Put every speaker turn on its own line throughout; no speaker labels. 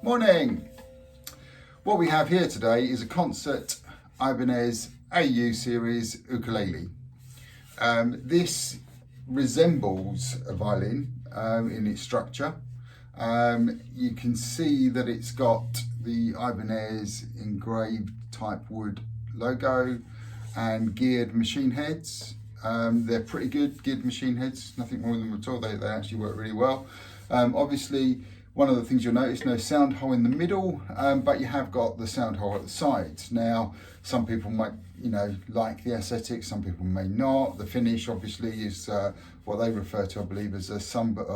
Morning! What we have here today is a concert Ibanez AU series ukulele. This resembles a violin in its structure. You can see that it's got the Ibanez engraved type wood logo and geared machine heads. They're pretty good geared machine heads, nothing wrong with them at all. They actually work really well. Obviously, one of the things you'll notice, no sound hole in the middle, but you have got the sound hole at the sides. Now, some people might, like the aesthetics, some people may not. The finish, obviously, is what they refer to, I believe, as a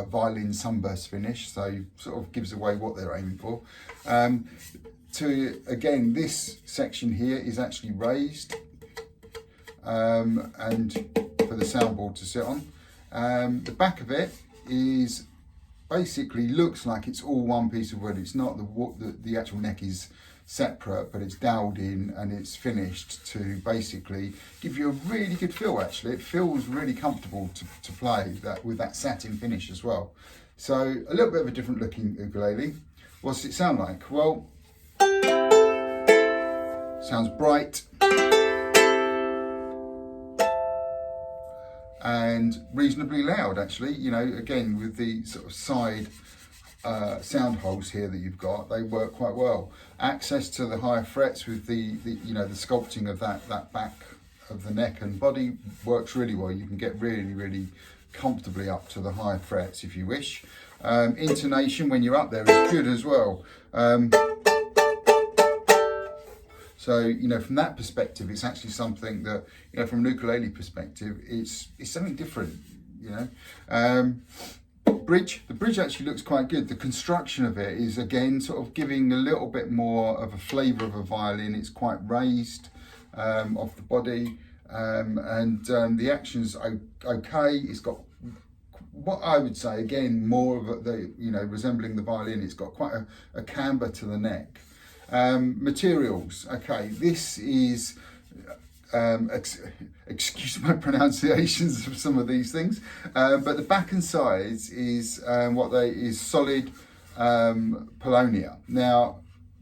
violin sunburst finish. So, sort of gives away what they're aiming for. Again, this section here is actually raised, and for the soundboard to sit on. The back of it is basically looks like it's all one piece of wood. It's not the actual neck is separate, but it's doweled in and it's finished to basically give you a really good feel. Actually, it feels really comfortable to play that with that satin finish as well. So a little bit of a different looking ukulele. What's it sound like? Well, sounds bright and reasonably loud, actually. Again, with the sort of side sound holes here that you've got, they work quite well. Access to the higher frets with the sculpting of that back of the neck and body works really well. You can get really comfortably up to the higher frets if you wish. Intonation when you're up there is good as well. So, from that perspective, it's actually something that, from an ukulele perspective, it's something different, The bridge actually looks quite good. The construction of it is, again, sort of giving a little bit more of a flavour of a violin. It's quite raised off the body, and the action's okay. It's got what I would say, again, more of resembling the violin. It's got quite a camber to the neck. Materials, okay, this is, excuse my pronunciations of some of these things, but the back and sides is solid paulownia. Now,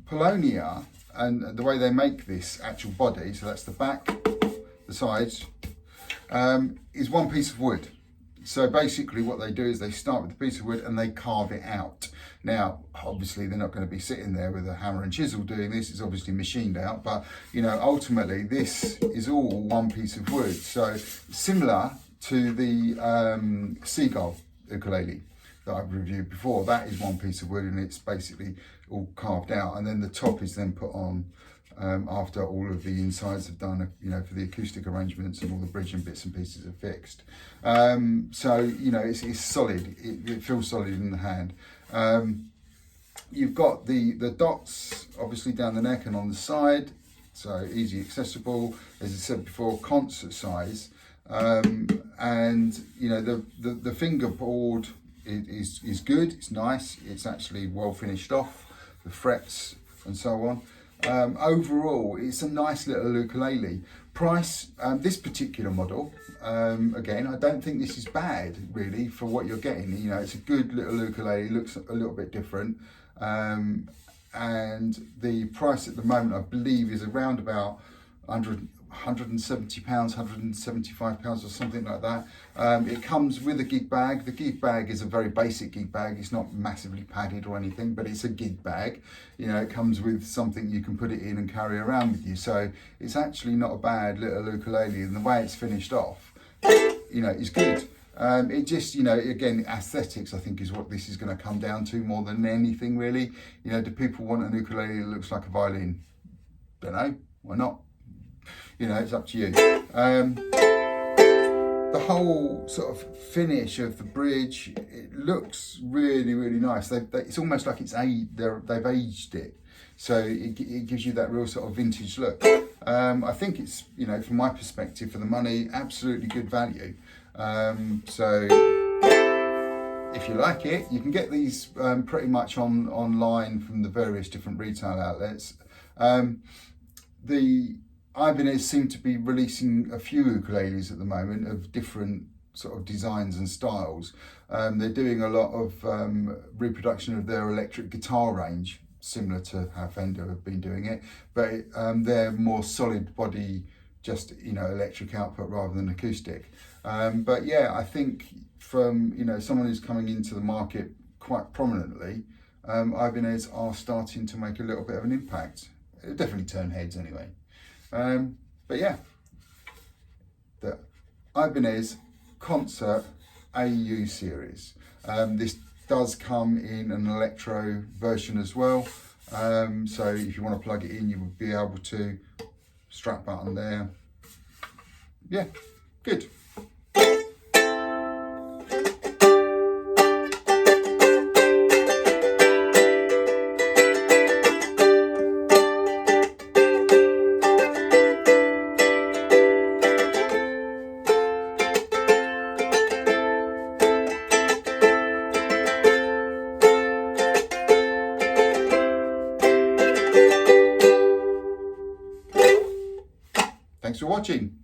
paulownia, and the way they make this actual body, so that's the back, the sides, is one piece of wood. So basically what they do is they start with a piece of wood and they carve it out. Now, obviously they're not going to be sitting there with a hammer and chisel doing this. It's obviously machined out, but ultimately this is all one piece of wood. So similar to the seagull ukulele that I've reviewed before, that is one piece of wood and it's basically all carved out. And then the top is then put on after all of the insides have done, for the acoustic arrangements and all the bridge and bits and pieces are fixed. So, it's solid. It feels solid in the hand. You've got the dots obviously down the neck and on the side, so easy accessible. As I said before, concert size, and the fingerboard is good. It's nice. It's actually well finished off, the frets and so on. Overall, it's a nice little ukulele. Price, this particular model, again, I don't think this is bad really for what you're getting. It's a good little ukulele, looks a little bit different. And the price at the moment, I believe, is around about £170, £175 or something like that. It comes with a gig bag. The gig bag is a very basic gig bag. It's not massively padded or anything, but it's a gig bag. It comes with something you can put it in and carry around with you. So it's actually not a bad little ukulele, and the way it's finished off, is good. It just, again, aesthetics, I think, is what this is going to come down to more than anything, really. Do people want an ukulele that looks like a violin? Don't know. Why not? It's up to you. The whole sort of finish of the bridge, it looks really nice. It's almost like they've aged it, so it gives you that real sort of vintage look. I think it's, from my perspective, for the money, absolutely good value. So if you like it, you can get these pretty much online from the various different retail outlets. The Ibanez seem to be releasing a few ukuleles at the moment of different sort of designs and styles. They're doing a lot of reproduction of their electric guitar range, similar to how Fender have been doing it, but they're more solid body, just electric output rather than acoustic. But yeah, I think from someone who's coming into the market quite prominently, Ibanez are starting to make a little bit of an impact. It'll definitely turn heads anyway. But yeah, the Ibanez Concert AU series. This does come in an electro version as well. So if you want to plug it in, you will be able to. Strap button there. Yeah, good. Thanks for watching.